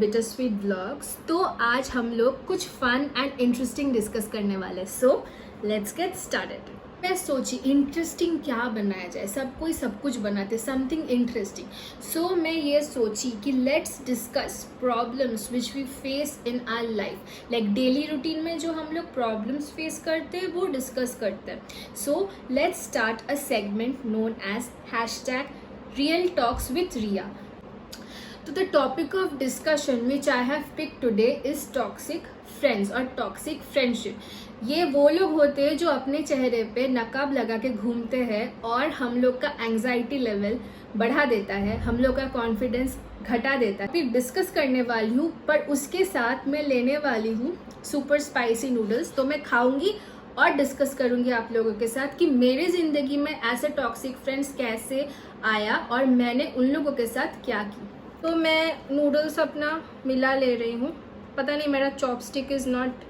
Bitter sweet blogs. तो आज हम लोग कुछ फन एंड इंटरेस्टिंग डिस्कस करने वाले हैं। So let's get started. मैं सोची इंटरेस्टिंग क्या बनाया जाए, सब कोई सब कुछ बनाते, समथिंग इंटरेस्टिंग। सो मैं ये सोची कि let's discuss problems which we face in our life, like daily routine में जो हम लोग प्रॉब्लम्स फेस करते हैं वो डिस्कस करते हैं। So let's start a segment known as hashtag real talks with Ria. तो the topic of discussion which I have picked today is toxic friends और toxic friendship। ये वो लोग होते हैं जो अपने चेहरे पे नकाब लगा के घूमते हैं और हम लोग का एंजाइटी लेवल बढ़ा देता है, हम लोग का कॉन्फिडेंस घटा देता है। फिर डिस्कस करने वाली हूँ, पर उसके साथ मैं लेने वाली हूँ सुपर स्पाइसी नूडल्स। तो मैं खाऊंगी और डिस्कस करूंगी आप लोगों के साथ कि मेरी ज़िंदगी में ऐसे टॉक्सिक फ्रेंड्स कैसे आया और मैंने उन लोगों के साथ क्या की। तो मैं नूडल्स अपना मिला ले रही हूँ। पता नहीं मेरा चॉपस्टिक इज़ नॉट,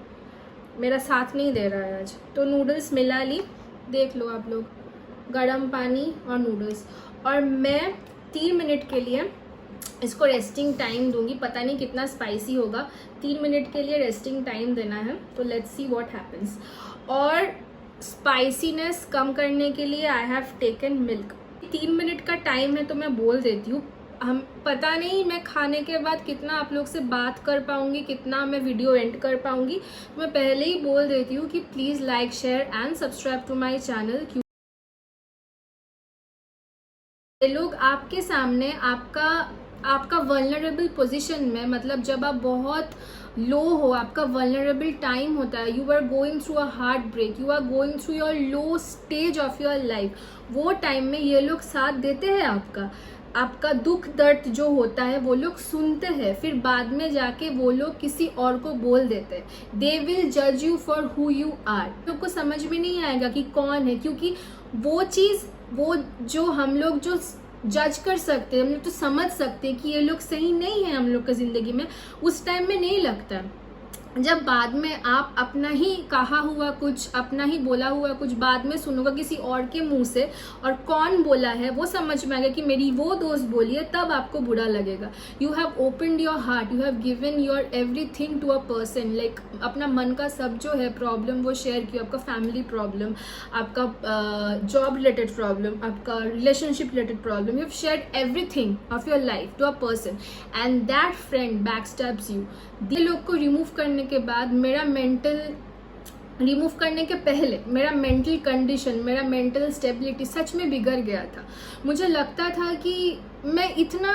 मेरा साथ नहीं दे रहा है आज। तो नूडल्स मिला ली, देख लो आप लोग, गर्म पानी और नूडल्स। और मैं 3 मिनट के लिए इसको रेस्टिंग टाइम दूंगी। पता नहीं कितना स्पाइसी होगा, 3 मिनट के लिए रेस्टिंग टाइम देना है। तो लेट्स सी व्हाट हैपन्स। और स्पाइसीनेस कम करने के लिए I have taken milk. 3 minute का टाइम है तो मैं बोल देती हूँ। हम पता नहीं मैं खाने के बाद कितना आप लोग से बात कर पाऊंगी, कितना मैं वीडियो एंड कर पाऊंगी। तो मैं पहले ही बोल देती हूँ कि please like share and subscribe to my channel. ये लोग आपके सामने आपका वल्नरेबल पोजीशन में, मतलब जब आप बहुत लो हो, आपका वल्नरेबल टाइम होता है, you are going through a heart break, you are going through your low stage of your life, वो टाइम में ये लोग साथ देते हैं। आपका दुख दर्द जो होता है वो लोग सुनते हैं, फिर बाद में जाके वो लोग किसी और को बोल देते हैं। दे विल जज you for who you are. लोग को समझ में नहीं आएगा कि कौन है, क्योंकि वो चीज़, वो जो हम लोग जो जज कर सकते हैं, हम लोग तो समझ सकते हैं कि ये लोग सही नहीं है हम लोग की ज़िंदगी में, उस टाइम में नहीं लगता। जब बाद में आप अपना ही कहा हुआ कुछ, अपना ही बोला हुआ कुछ बाद में सुनोगे किसी और के मुंह से, और कौन बोला है वो समझ में आएगा कि मेरी वो दोस्त बोली है, तब आपको बुरा लगेगा। You have opened your heart, you have given your everything to a person, like अपना मन का सब जो है प्रॉब्लम वो शेयर किया। आपका फैमिली प्रॉब्लम, आपका जॉब रिलेटेड प्रॉब्लम, आपका relationship related problem, you have shared everything of your life to a person and that friend backstabs you. ये लोग को रिमूव करने के बाद रिमूव करने के पहले मेरा मेंटल कंडीशन, मेरा मेंटल स्टेबिलिटी सच में बिगड़ गया था। मुझे लगता था कि मैं इतना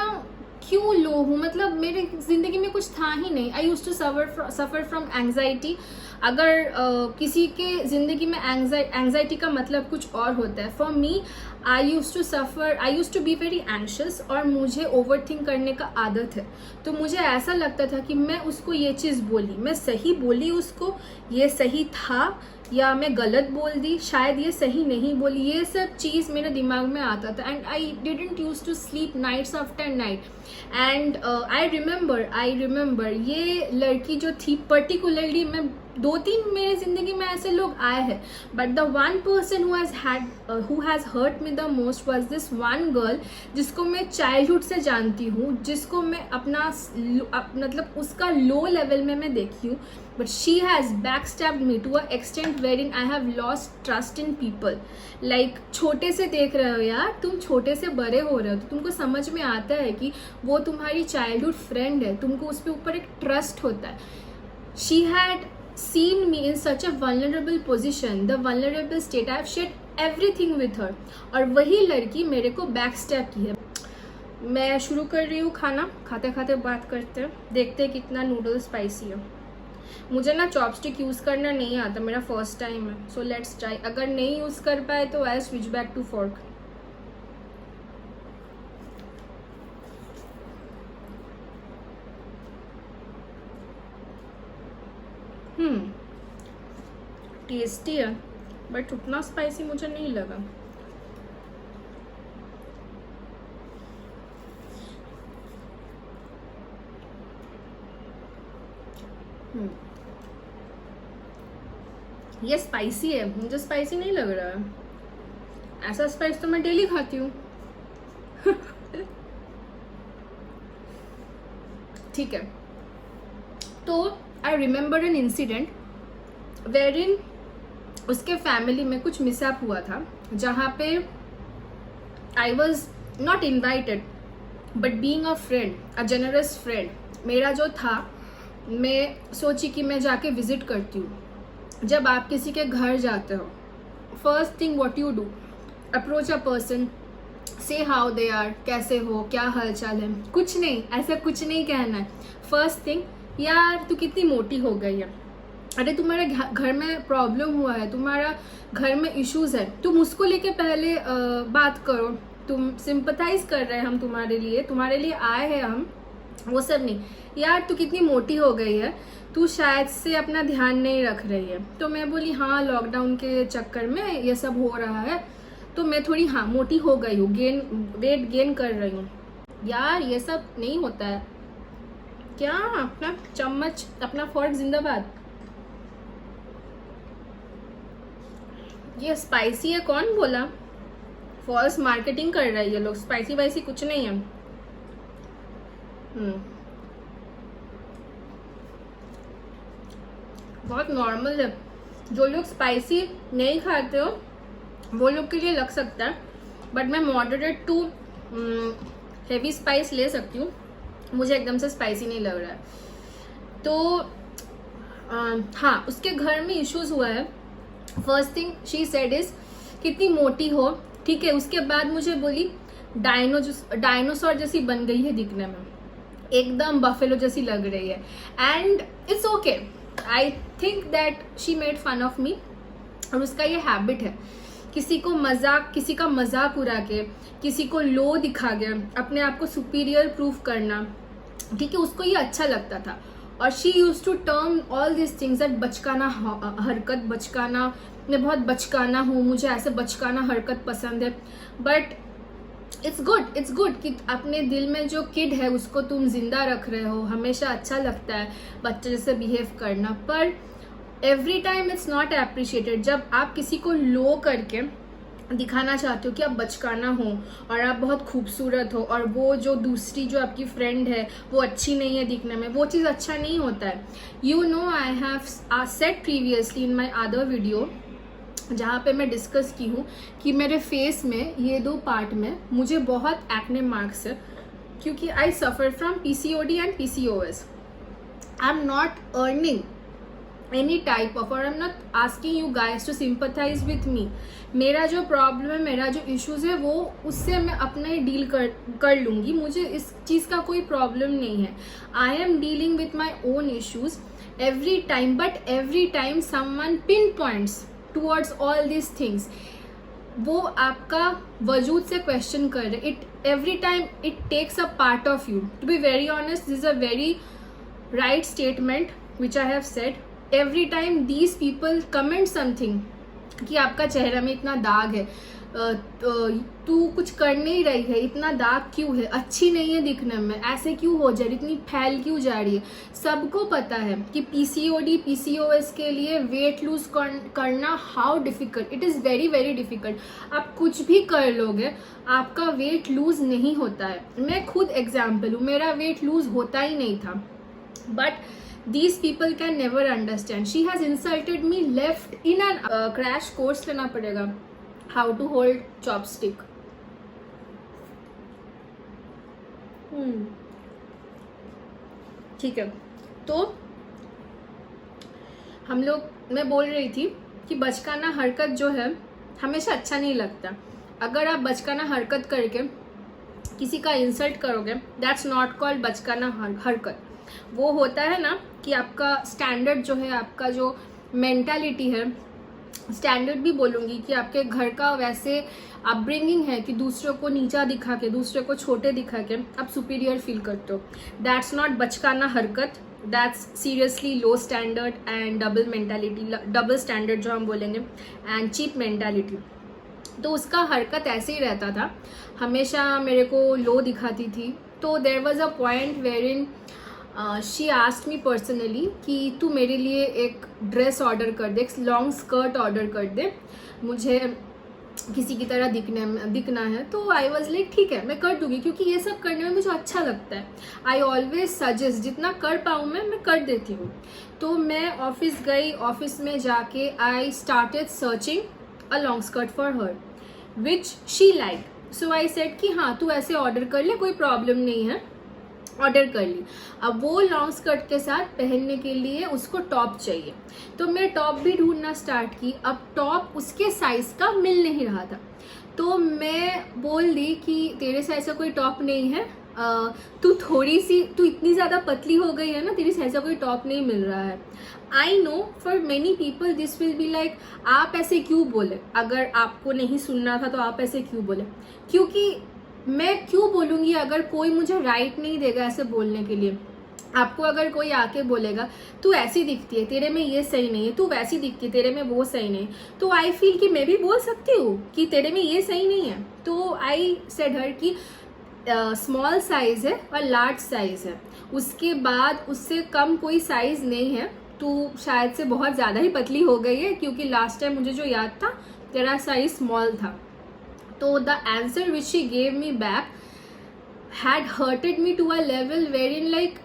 क्यों लो हूँ, मतलब मेरे ज़िंदगी में कुछ था ही नहीं। I use to suffer from anxiety. अगर किसी के ज़िंदगी में एंग्जाइटी का मतलब कुछ और होता है। For me I use to be very anxious और मुझे ओवर थिंक करने का आदत है। तो मुझे ऐसा लगता था कि मैं उसको ये चीज़ बोली, मैं सही बोली उसको, ये सही था, या मैं गलत बोल दी, शायद ये सही नहीं बोली, ये सब चीज़ मेरे दिमाग में आता था। And I didn't use to sleep nights after night. And I remember ये लड़की जो थी पर्टिकुलरली, मैं 2-3 मेरे ज़िंदगी में ऐसे लोग आए हैं, but the one person who has hurt me the most was this one girl, जिसको मैं चाइल्डहुड से जानती हूँ, जिसको मैं अपना मतलब उसका लो लेवल में मैं देखी हूँ। But she has backstabbed me to a extent wherein I have lost trust in people. Like छोटे से देख रहे हो यार, तुम छोटे से बड़े हो रहे हो, तो तुमको समझ में आता है कि वो तुम्हारी चाइल्डहुड फ्रेंड है, तुमको उस पर ऊपर एक ट्रस्ट होता है। She had seen me in such a vulnerable position, the vulnerable state, I have shared everything with her, और वही लड़की मेरे को बैकस्टैब की है। मैं शुरू कर रही हूँ खाना, खाते खाते बात करते हैं, देखते हैं कितना नूडल स्पाइसी है। मुझे ना चॉपस्टिक यूज़ करना नहीं आता, मेरा फर्स्ट टाइम है। So let's try. अगर नहीं यूज़ कर पाए तो I switch back to fork. Tasty है, बट उतना स्पाइसी मुझे नहीं लगा। ये स्पाइसी है, मुझे स्पाइसी नहीं लग रहा है। ऐसा स्पाइस तो मैं डेली खाती हूँ। ठीक है, तो I remember an incident where in उसके फैमिली में कुछ मिसअप हुआ था, जहाँ पे I was not invited, but being a friend, a generous friend, मेरा जो था, मैं सोची कि मैं जाके विजिट करती हूँ। जब आप किसी के घर जाते हो, first thing what you do, approach a person, से हाउ दे आर, कैसे हो, क्या हालचाल है, कुछ नहीं, ऐसा कुछ नहीं कहना है। फर्स्ट थिंग, यार तू कितनी मोटी हो गई है, अरे तुम्हारे घर में प्रॉब्लम हुआ है, तुम्हारा घर में इश्यूज है, तुम उसको लेके पहले बात करो, तुम सिंपथाइज कर रहे हैं हम तुम्हारे लिए आए हैं हम, वो सब नहीं। यार तू कितनी मोटी हो गई है, तू शायद से अपना ध्यान नहीं रख रही है। तो मैं बोली हाँ, लॉकडाउन के चक्कर में ये सब हो रहा है, तो मैं थोड़ी हाँ मोटी हो गई हूँ, वेट गेन कर रही हूँ। यार ये सब नहीं होता है क्या, अपना चम्मच, अपना फोर्क जिंदाबाद। ये स्पाइसी है, कौन बोला? फॉल्स मार्केटिंग कर रही है लोग, स्पाइसी वाइसी कुछ नहीं है। बहुत नॉर्मल है। जो लोग स्पाइसी नहीं खाते हो वो लोग के लिए लग सकता है, बट मैं मॉडरेट टू हेवी स्पाइस ले सकती हूँ, मुझे एकदम से स्पाइसी नहीं लग रहा है। तो हाँ, उसके घर में इश्यूज हुआ है। First thing she said is कितनी मोटी हो, ठीक है। उसके बाद मुझे बोली डायनासोर जैसी बन गई है दिखने में, एकदम बफेलो जैसी लग रही है। And it's okay, I think that she made fun of me. और उसका ये हैबिट है, किसी का मजाक उड़ा के, किसी को लो दिखा के अपने आप को सुपीरियर प्रूफ करना, ठीक है, उसको ये अच्छा लगता था। और she use to term all this things that बचकाना हरकत, बचकाना, मैं बहुत बचकाना हूँ, मुझे ऐसे बचकाना हरकत पसंद है। बट इट्स गुड कि अपने दिल में जो किड है उसको तुम जिंदा रख रहे हो, हमेशा अच्छा लगता है बच्चे जैसे बिहेव करना, पर every time it's not appreciated. जब आप किसी को लो करके दिखाना चाहते हो कि आप बचकाना हो और आप बहुत खूबसूरत हो, और वो जो दूसरी जो आपकी फ्रेंड है वो अच्छी नहीं है दिखने में, वो चीज़ अच्छा नहीं होता है। You know, I have said previously in my other video, जहाँ पे मैं डिस्कस की हूँ कि मेरे फेस में ये 2 पार्ट में मुझे बहुत एक्ने मार्क्स है, क्योंकि I suffer from PCOD and PCOS। I am not earning any type of, or I'm not asking you guys to sympathize with me। मेरा जो प्रॉब्लम है, मेरा जो इश्यूज है, वो उससे मैं अपना ही डील कर लूँगी, मुझे इस चीज़ का कोई प्रॉब्लम नहीं है। I am dealing with my own issues every time, but every time someone pinpoints towards all these things, वो आपका वजूद से क्वेश्चन कर रहे, it every time it takes a part of you. To be very honest, this is a very right statement which I have said. Every time these people comment something कि आपका चेहरा में इतना दाग है, तू कुछ कर नहीं रही है, इतना दाग क्यों है, अच्छी नहीं है दिखने में, ऐसे क्यों हो जा रही, इतनी फैल क्यों जा रही है। सबको पता है कि PCOD PCOS के लिए वेट लूज करना how difficult, it is very very difficult. आप कुछ भी कर लोगे, आपका वेट लूज नहीं होता है। मैं खुद एग्जाम्पल हूँ, मेरा वेट लूज होता ही नहीं था, but these people can never understand। she has insulted me, left in an crash course लेना पड़ेगा how to hold chopstick। ठीक है, तो हम लोग, मैं बोल रही थी कि बचकाना हरकत जो है हमेशा अच्छा नहीं लगता। अगर आप बचकाना हरकत करके किसी का इंसल्ट करोगे, दैट्स नॉट कॉल्ड बचकाना हरकत। वो होता है ना कि आपका स्टैंडर्ड जो है, आपका जो मेंटालिटी है, स्टैंडर्ड भी बोलूँगी कि आपके घर का वैसे अपब्रिंगिंग है कि दूसरों को नीचा दिखा के, दूसरे को छोटे दिखा के आप सुपीरियर फील करते हो। दैट्स नॉट बचकाना हरकत, that's seriously low standard and double mentality, double standard जो हम बोलेंगे, एंड चीप मेंटालिटी। तो उसका हरकत ऐसे ही रहता था, हमेशा मेरे को लो दिखाती थी। तो there was a point wherein she asked me personally कि तू मेरे लिए एक ड्रेस ऑर्डर कर दे, एक लॉन्ग स्कर्ट ऑर्डर कर दे, मुझे किसी की तरह दिखना है, तो आई वॉज लाइक ठीक है मैं कर दूंगी, क्योंकि ये सब करने में मुझे अच्छा लगता है। आई ऑलवेज सजेस्ट जितना कर पाऊँ मैं कर देती हूँ। तो मैं ऑफिस गई, ऑफिस में जाके I started searching a long skirt for her which she like. So I said कि हाँ तू ऐसे ऑर्डर कर ले, कोई प्रॉब्लम नहीं है। ऑर्डर कर ली। अब वो लॉन्ग स्कर्ट के साथ पहनने के लिए उसको टॉप चाहिए, तो मैं टॉप भी ढूंढना स्टार्ट की। अब टॉप उसके साइज का मिल नहीं रहा था, तो मैं बोल दी कि तेरे साइज का कोई टॉप नहीं है, तू इतनी ज़्यादा पतली हो गई है ना, तेरे साइज का कोई टॉप नहीं मिल रहा है। I know for many people this will be like आप ऐसे क्यों बोले, अगर आपको नहीं सुनना था तो आप ऐसे क्यों बोले, क्योंकि मैं क्यों बोलूँगी अगर कोई मुझे राइट नहीं देगा ऐसे बोलने के लिए। आपको अगर कोई आके बोलेगा तू ऐसी दिखती है, तेरे में ये सही नहीं है, तू वैसी दिखती है, तेरे में वो सही नहीं, तो आई फील कि मैं भी बोल सकती हूँ कि तेरे में ये सही नहीं है। तो आई सेड हर कि स्मॉल साइज है और लार्ज साइज है, उसके बाद उससे कम कोई साइज नहीं है, तू शायद से बहुत ज़्यादा ही पतली हो गई है, क्योंकि लास्ट टाइम मुझे जो याद था तेरा साइज स्मॉल था। तो the answer which she gave me back had hurted me to a level wherein like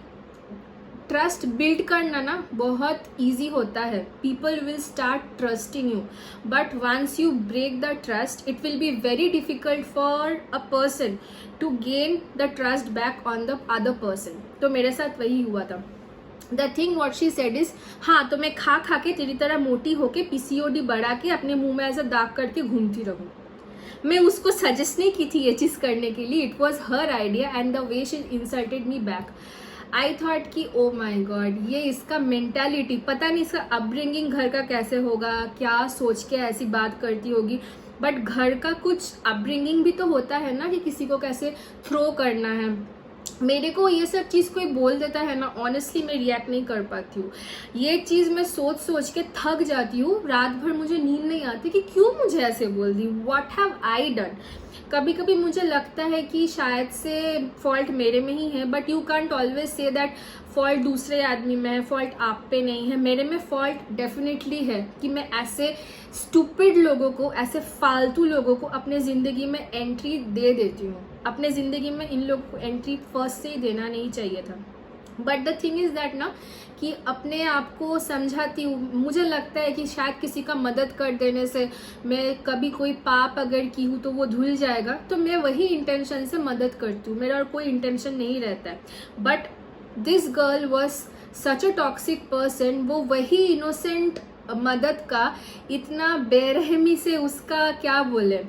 trust build करना ना बहुत ईजी होता है, people will start trusting you, but once you break the trust it will be very difficult for a person to gain the trust back on the other person. तो मेरे साथ वही हुआ था। The thing what she said is हाँ तो मैं खा खा के तेरी तरह मोटी होके पीसीओडी बढ़ा के अपने मुंह में ऐसा दाग करके घूमती रहूँ। मैं उसको सजेस्ट नहीं की थी ये चीज़ करने के लिए, it was her idea and the way she insulted me back. I thought कि ओ माई गॉड ये इसका मेंटालिटी, पता नहीं इसका अपब्रिंगिंग घर का कैसे होगा, क्या सोच के ऐसी बात करती होगी, बट घर का कुछ अपब्रिंगिंग भी तो होता है ना कि किसी को कैसे थ्रो करना है। मेरे को ये सब चीज़ कोई बोल देता है ना, ऑनेस्टली मैं रिएक्ट नहीं कर पाती हूँ। ये चीज़ मैं सोच सोच के थक जाती हूँ, रात भर मुझे नींद नहीं आती कि क्यों मुझे ऐसे बोल दी, व्हाट हैव आई डन। कभी कभी मुझे लगता है कि शायद से फॉल्ट मेरे में ही है, but you can't always say that fault दूसरे आदमी में है, फॉल्ट आप पे नहीं है। मेरे में फॉल्ट डेफिनेटली है कि मैं ऐसे स्टूपिड लोगों को, ऐसे फालतू लोगों को अपने ज़िंदगी में एंट्री दे देती हूँ। अपने ज़िंदगी में इन लोगों को एंट्री फर्स्ट से ही देना नहीं चाहिए था। But the thing is that ना कि अपने आप को समझाती हूँ, मुझे लगता है कि शायद किसी का मदद कर देने से मैं कभी कोई पाप अगर की हूँ तो वो धुल जाएगा, तो मैं वही इंटेंशन से मदद करती हूँ, मेरा और कोई इंटेंशन नहीं रहता है। But this girl was such a toxic person, वो वही इनोसेंट मदद का इतना बेरहमी से उसका क्या बोले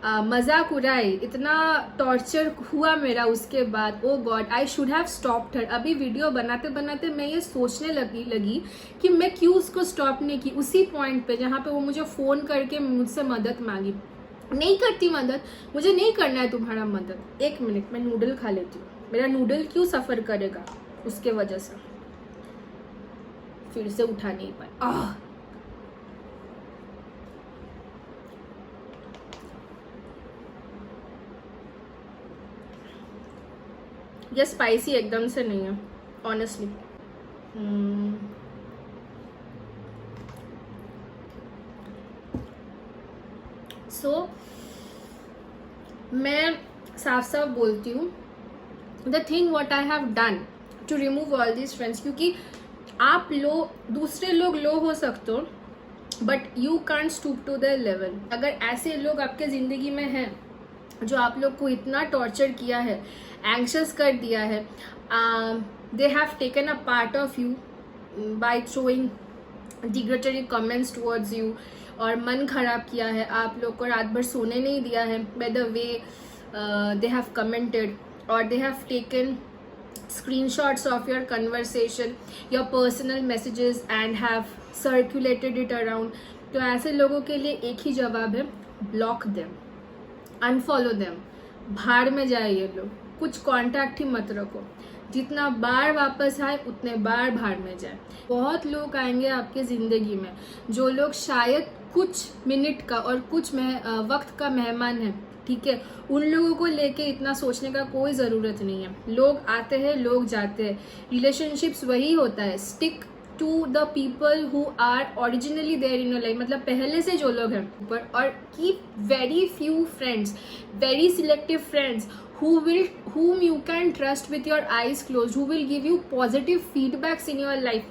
मजाक उड़ाई, इतना टॉर्चर हुआ मेरा उसके बाद। Oh God I should have stopped her. अभी वीडियो बनाते बनाते मैं ये सोचने लगी कि मैं क्यों उसको स्टॉप नहीं की उसी पॉइंट पे जहाँ पे वो मुझे फ़ोन करके मुझसे मदद मांगी। नहीं करती मदद, मुझे नहीं करना है तुम्हारा मदद। एक मिनट मैं नूडल खा लेती हूँ, मेरा नूडल क्यों सफ़र करेगा उसके वजह से। फिर से उठा नहीं पाए। ये स्पाइसी एकदम से नहीं है ऑनेस्टली। सो मैं साफ साफ बोलती हूँ, the thing what I have done to remove all these friends, क्योंकि आप दूसरे लोग लो हो सकते हो but you can't stoop to the level. अगर ऐसे लोग आपके ज़िंदगी में हैं जो आप लोग को इतना टॉर्चर किया है, एंग्शियस कर दिया है, they have taken a part of you by throwing derogatory comments towards you, और मन खराब किया है, आप लोग को रात भर सोने नहीं दिया है by the way they have commented, और they have taken screenshots of your conversation, your personal messages and have circulated it around। तो ऐसे लोगों के लिए एक ही जवाब है, ब्लॉक देम, अनफॉलो देम, भाड़ में जाए ये लोग, कुछ कांटेक्ट ही मत रखो, जितना बार वापस आए उतने बार भाड़ में जाए। बहुत लोग आएंगे आपके ज़िंदगी में जो लोग शायद कुछ मिनट का और कुछ वक्त का मेहमान है, ठीक है, उन लोगों को लेके इतना सोचने का कोई ज़रूरत नहीं है। लोग आते हैं, लोग जाते हैं, रिलेशनशिप्स वही होता है, stick to the people who are originally there in your life, मतलब पहले से जो लोग हैं ऊपर, और keep very few friends, very selective friends whom you can trust with your eyes closed, who will give you positive feedbacks in your life.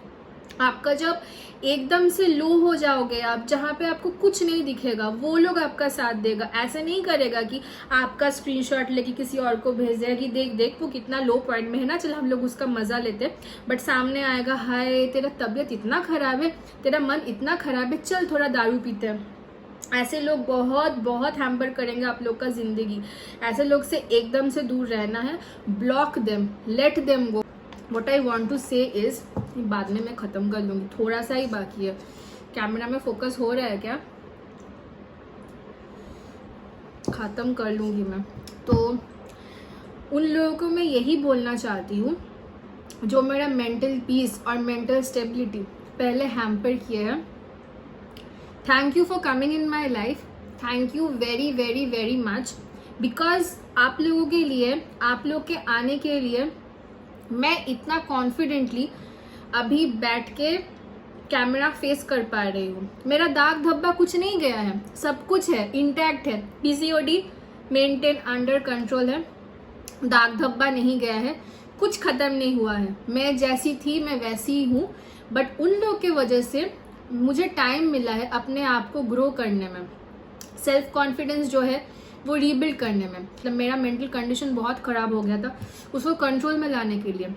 आपका जब एकदम से लो हो जाओगे आप, जहाँ पे आपको कुछ नहीं दिखेगा, वो लोग आपका साथ देगा. ऐसा नहीं करेगा कि आपका स्क्रीनशॉट लेके किसी और को भेज देगा कि देख देख वो कितना लो पॉइंट में है ना, चल हम लोग उसका मजा लेते हैं. बट सामने आएगा, हाय तेरा तबीयत इतना खराब है, तेरा मन इतना खराब है, चल थोड़ा दारू पीते हैं. ऐसे लोग बहुत बहुत हैम्पर करेंगे आप लोग का जिंदगी. ऐसे लोग से एकदम से दूर रहना है. Block them, let them go. What I want to say is, बाद में मैं ख़त्म कर लूँगी, थोड़ा सा ही बाकी है. कैमरा में फोकस हो रहा है क्या? ख़त्म कर लूँगी मैं. तो उन लोगों को मैं यही बोलना चाहती हूँ जो मेरा मेंटल पीस और मेंटल स्टेबिलिटी पहले हैम्पर किए हैं. Thank you for coming in my life. Thank you very very very much, because आप लोगों के लिए, आप लोग के आने के लिए मैं इतना कॉन्फिडेंटली अभी बैठ के कैमरा फेस कर पा रही हूँ. मेरा दाग धब्बा कुछ नहीं गया है, सब कुछ है, इंटैक्ट है. पीसीओडी मेंटेन, अंडर कंट्रोल है. दाग धब्बा नहीं गया है, कुछ ख़त्म नहीं हुआ है. मैं जैसी थी मैं वैसी ही हूँ. बट उन लोग के वजह से मुझे टाइम मिला है अपने आप को ग्रो करने में, सेल्फ कॉन्फिडेंस जो है वो रीबिल्ड करने में. मतलब मेरा मेंटल कंडीशन बहुत ख़राब हो गया था, उसको कंट्रोल में लाने के लिए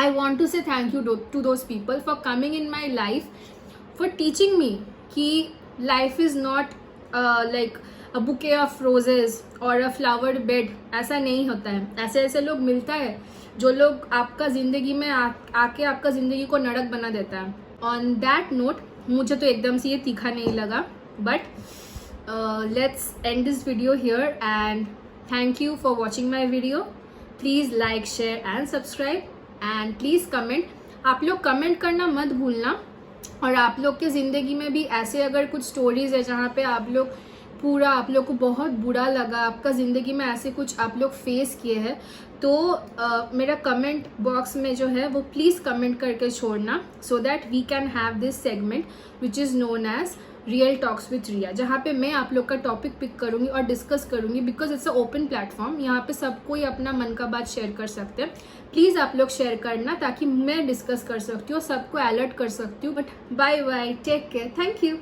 I want to say thank you to those people for coming in my life, for teaching me कि life is not like a bouquet of roses और अ फ्लावर्ड बेड. ऐसा नहीं होता है. ऐसे ऐसे लोग मिलता है जो लोग आपका ज़िंदगी में आके आपका ज़िंदगी को नरक बना देता है. ऑन दैट नोट, मुझे तो एकदम से ये तीखा नहीं लगा, but let's end this video here and thank you for watching my video. Please like, share and subscribe and please comment. आप लोग कमेंट करना मत भूलना. और आप लोग के ज़िंदगी में भी ऐसे अगर कुछ स्टोरीज़ है जहाँ पे आप लोग को बहुत बुरा लगा, आपका ज़िंदगी में ऐसे कुछ आप लोग फेस किए हैं, तो मेरा कमेंट बॉक्स में जो है वो प्लीज़ कमेंट करके छोड़ना, so that we can have this segment which is known as real talks with Riya, जहाँ पे मैं आप लोग का टॉपिक पिक करूँगी और डिस्कस करूँगी. Because it's a open platform, यहाँ पे सब कोई अपना मन का बात शेयर कर सकते हैं. प्लीज़ आप लोग शेयर करना ताकि मैं डिस्कस कर सकती हूँ, सबको अलर्ट कर सकती हूँ. But bye bye, take care, thank you.